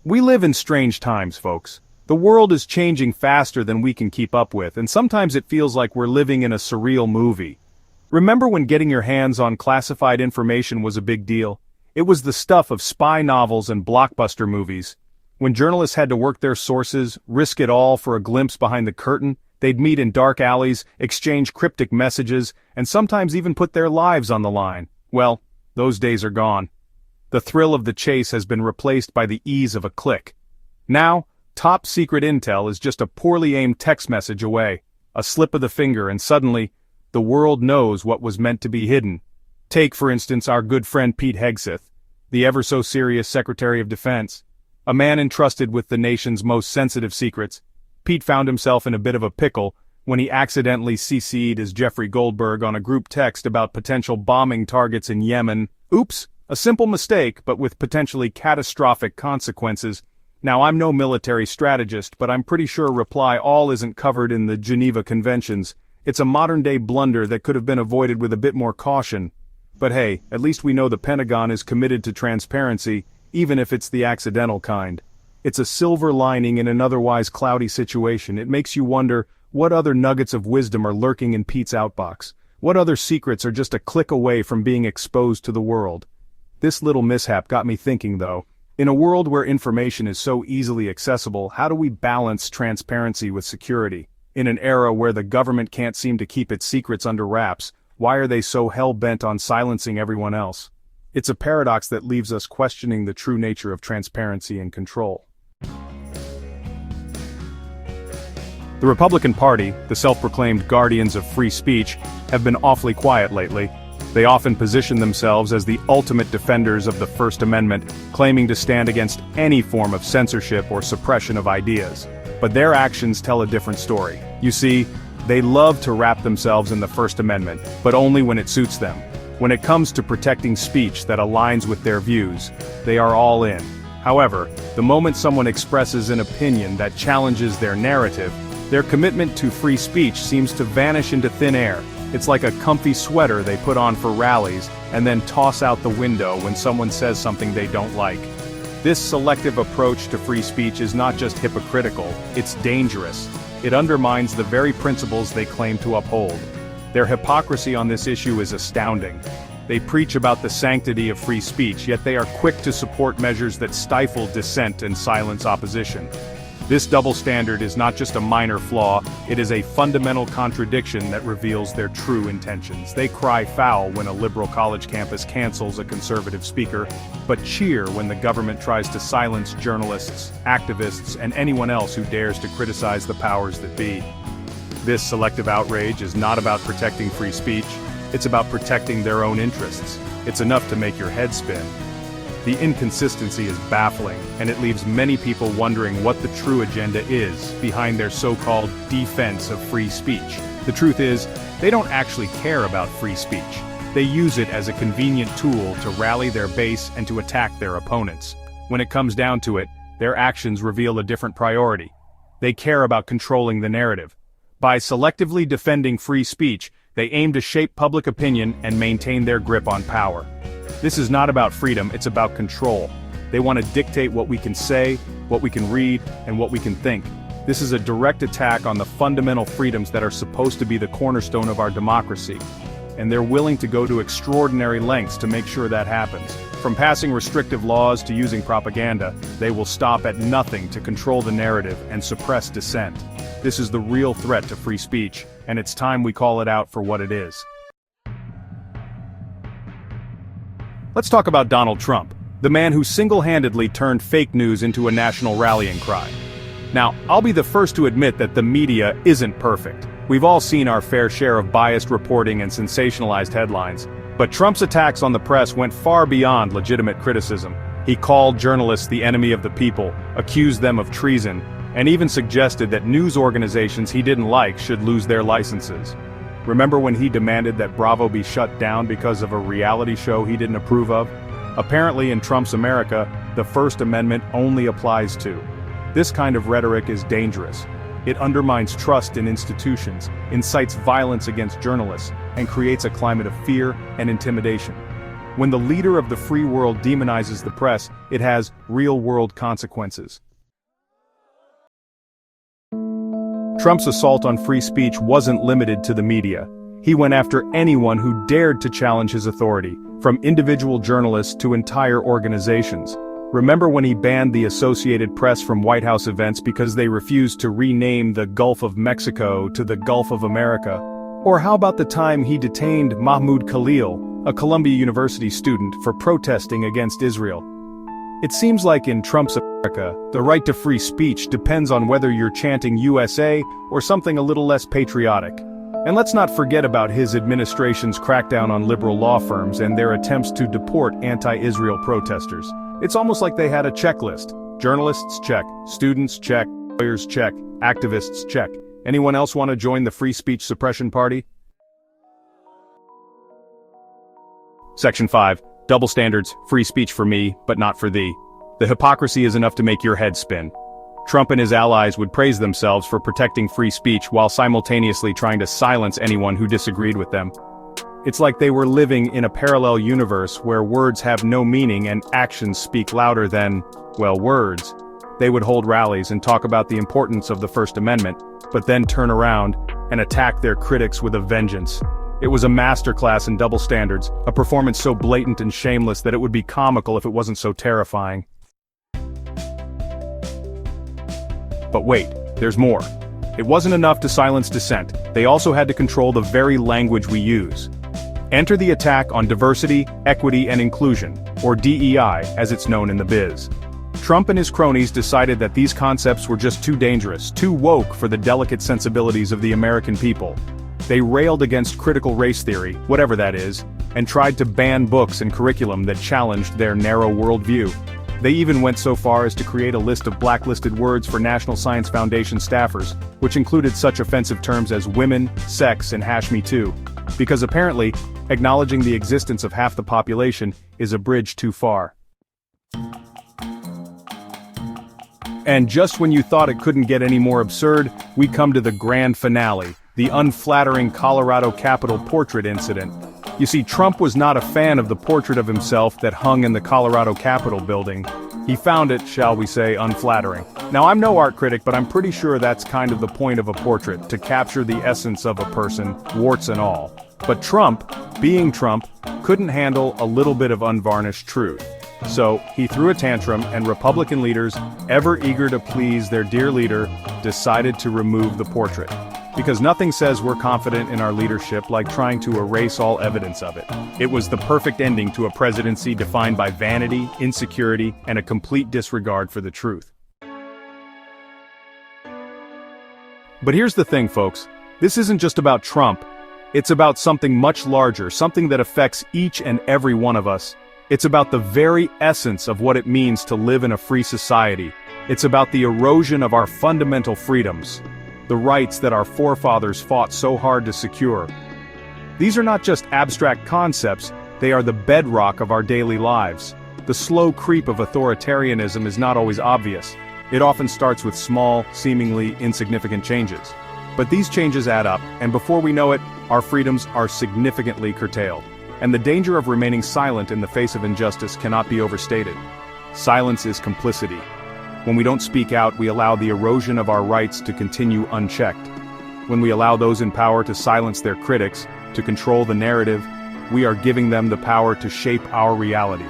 We live in strange times, folks. The world is changing faster than we can keep up with, and sometimes it feels like we're living in a surreal movie. Remember when getting your hands on classified information was a big deal? It was the stuff of spy novels and blockbuster movies. When journalists had to work their sources, risk it all for a glimpse behind the curtain, they'd meet in dark alleys, exchange cryptic messages, and sometimes even put their lives on the line. Well, those days are gone. The thrill of the chase has been replaced by the ease of a click. Now, top secret intel is just a poorly aimed text message away, a slip of the finger, and suddenly, the world knows what was meant to be hidden. Take, for instance, our good friend Pete Hegseth, the ever-so-serious Secretary of Defense. A man entrusted with the nation's most sensitive secrets. Pete found himself in a bit of a pickle when he accidentally CC'd as Jeffrey Goldberg on a group text about potential bombing targets in Yemen. Oops, a simple mistake, but with potentially catastrophic consequences. Now, I'm no military strategist, but I'm pretty sure reply all isn't covered in the Geneva Conventions. It's a modern-day blunder that could have been avoided with a bit more caution. But hey, at least we know the Pentagon is committed to transparency, even if it's the accidental kind. It's a silver lining in an otherwise cloudy situation. It makes you wonder what other nuggets of wisdom are lurking in Pete's outbox. What other secrets are just a click away from being exposed to the world? This little mishap got me thinking, though. In a world where information is so easily accessible, how do we balance transparency with security? In an era where the government can't seem to keep its secrets under wraps, why are they so hell-bent on silencing everyone else? It's a paradox that leaves us questioning the true nature of transparency and control. The Republican Party, the self-proclaimed guardians of free speech, have been awfully quiet lately. They often position themselves as the ultimate defenders of the First Amendment, claiming to stand against any form of censorship or suppression of ideas. But their actions tell a different story. You see, they love to wrap themselves in the First Amendment, but only when it suits them. When it comes to protecting speech that aligns with their views, they are all in. However, the moment someone expresses an opinion that challenges their narrative, their commitment to free speech seems to vanish into thin air. It's like a comfy sweater they put on for rallies and then toss out the window when someone says something they don't like. This selective approach to free speech is not just hypocritical, it's dangerous. It undermines the very principles they claim to uphold. Their hypocrisy on this issue is astounding. They preach about the sanctity of free speech, yet they are quick to support measures that stifle dissent and silence opposition. This double standard is not just a minor flaw, it is a fundamental contradiction that reveals their true intentions. They cry foul when a liberal college campus cancels a conservative speaker, but cheer when the government tries to silence journalists, activists, and anyone else who dares to criticize the powers that be. This selective outrage is not about protecting free speech, it's about protecting their own interests. It's enough to make your head spin. The inconsistency is baffling, and it leaves many people wondering what the true agenda is behind their so-called defense of free speech. The truth is, they don't actually care about free speech. They use it as a convenient tool to rally their base and to attack their opponents. When it comes down to it, their actions reveal a different priority. They care about controlling the narrative. By selectively defending free speech, they aim to shape public opinion and maintain their grip on power. This is not about freedom, it's about control. They want to dictate what we can say, what we can read, and what we can think. This is a direct attack on the fundamental freedoms that are supposed to be the cornerstone of our democracy. And they're willing to go to extraordinary lengths to make sure that happens. From passing restrictive laws to using propaganda, they will stop at nothing to control the narrative and suppress dissent. This is the real threat to free speech, and it's time we call it out for what it is. Let's talk about Donald Trump, the man who single-handedly turned fake news into a national rallying cry. Now, I'll be the first to admit that the media isn't perfect. We've all seen our fair share of biased reporting and sensationalized headlines. But Trump's attacks on the press went far beyond legitimate criticism. He called journalists the enemy of the people, accused them of treason, and even suggested that news organizations he didn't like should lose their licenses. Remember when he demanded that Bravo be shut down because of a reality show he didn't approve of? Apparently in Trump's America, the First Amendment only applies to. This kind of rhetoric is dangerous. It undermines trust in institutions, incites violence against journalists, and creates a climate of fear and intimidation. When the leader of the free world demonizes the press, it has real-world consequences. Trump's assault on free speech wasn't limited to the media. He went after anyone who dared to challenge his authority, from individual journalists to entire organizations. Remember when he banned the Associated Press from White House events because they refused to rename the Gulf of Mexico to the Gulf of America? Or how about the time he detained Mahmoud Khalil, a Columbia University student, for protesting against Israel? It seems like in Trump's America, the right to free speech depends on whether you're chanting USA or something a little less patriotic. And let's not forget about his administration's crackdown on liberal law firms and their attempts to deport anti-Israel protesters. It's almost like they had a checklist. Journalists, check. Students, check. Lawyers, check. Activists, check. Anyone else want to join the free speech suppression party? Section 5. Double standards, free speech for me, but not for thee. The hypocrisy is enough to make your head spin. Trump and his allies would praise themselves for protecting free speech while simultaneously trying to silence anyone who disagreed with them. It's like they were living in a parallel universe where words have no meaning and actions speak louder than, well, words. They would hold rallies and talk about the importance of the First Amendment, but then turn around and attack their critics with a vengeance. It was a masterclass in double standards, a performance so blatant and shameless that it would be comical if it wasn't so terrifying. But wait, there's more. It wasn't enough to silence dissent, they also had to control the very language we use. Enter the attack on diversity, equity, and inclusion, or DEI as it's known in the biz. Trump and his cronies decided that these concepts were just too dangerous, too woke for the delicate sensibilities of the American people. They railed against critical race theory, whatever that is, and tried to ban books and curriculum that challenged their narrow worldview. They even went so far as to create a list of blacklisted words for National Science Foundation staffers, which included such offensive terms as women, sex, and #MeToo. Because apparently, acknowledging the existence of half the population is a bridge too far. And just when you thought it couldn't get any more absurd, we come to the grand finale, the unflattering Colorado Capitol portrait incident. You see, Trump was not a fan of the portrait of himself that hung in the Colorado Capitol building. He found it, shall we say, unflattering. Now, I'm no art critic, but I'm pretty sure that's kind of the point of a portrait, to capture the essence of a person, warts and all. But Trump, being Trump, couldn't handle a little bit of unvarnished truth. So, he threw a tantrum, and Republican leaders, ever eager to please their dear leader, decided to remove the portrait. Because nothing says we're confident in our leadership like trying to erase all evidence of it. It was the perfect ending to a presidency defined by vanity, insecurity, and a complete disregard for the truth. But here's the thing, folks. This isn't just about Trump. It's about something much larger, something that affects each and every one of us. It's about the very essence of what it means to live in a free society. It's about the erosion of our fundamental freedoms, the rights that our forefathers fought so hard to secure. These are not just abstract concepts, they are the bedrock of our daily lives. The slow creep of authoritarianism is not always obvious. It often starts with small, seemingly insignificant changes. But these changes add up, and before we know it, our freedoms are significantly curtailed. And the danger of remaining silent in the face of injustice cannot be overstated. Silence is complicity. When we don't speak out, we allow the erosion of our rights to continue unchecked. When we allow those in power to silence their critics, to control the narrative, we are giving them the power to shape our reality.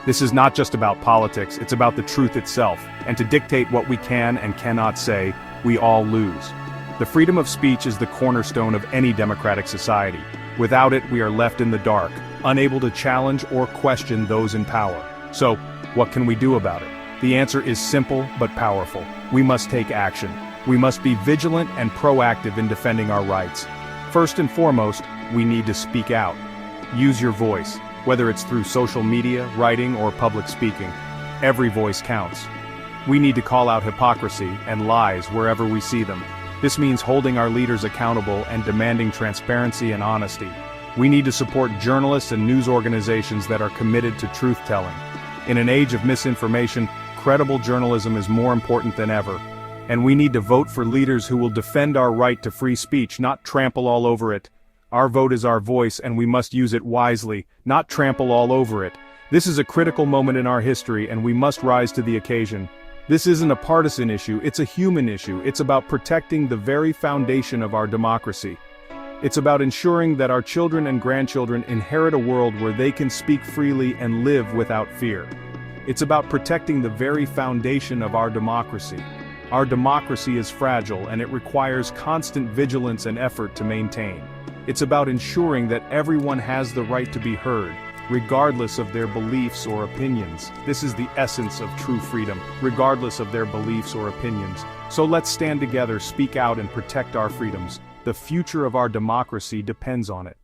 This is not just about politics, it's about the truth itself, and to dictate what we can and cannot say, we all lose. The freedom of speech is the cornerstone of any democratic society. Without it, we are left in the dark, unable to challenge or question those in power. So, what can we do about it? The answer is simple but powerful. We must take action. We must be vigilant and proactive in defending our rights. First and foremost, we need to speak out. Use your voice, whether it's through social media, writing, or public speaking. Every voice counts. We need to call out hypocrisy and lies wherever we see them. This means holding our leaders accountable and demanding transparency and honesty. We need to support journalists and news organizations that are committed to truth-telling. In an age of misinformation, credible journalism is more important than ever. And we need to vote for leaders who will defend our right to free speech, not trample all over it. Our vote is our voice and we must use it wisely, not trample all over it. This is a critical moment in our history and we must rise to the occasion. This isn't a partisan issue, it's a human issue. It's about protecting the very foundation of our democracy. It's about ensuring that our children and grandchildren inherit a world where they can speak freely and live without fear. It's about protecting the very foundation of our democracy. Our democracy is fragile and it requires constant vigilance and effort to maintain. It's about ensuring that everyone has the right to be heard, regardless of their beliefs or opinions. This is the essence of true freedom, regardless of their beliefs or opinions. So let's stand together, speak out and protect our freedoms. The future of our democracy depends on it.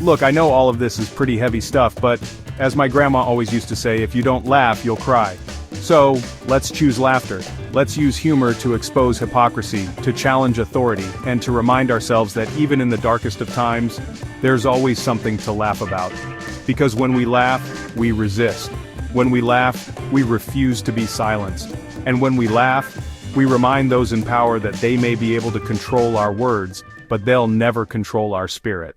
Look, I know all of this is pretty heavy stuff, but as my grandma always used to say, if you don't laugh, you'll cry. So, let's choose laughter. Let's use humor to expose hypocrisy, to challenge authority, and to remind ourselves that even in the darkest of times, there's always something to laugh about. Because when we laugh, we resist. When we laugh, we refuse to be silenced. And when we laugh, we remind those in power that they may be able to control our words, but they'll never control our spirit.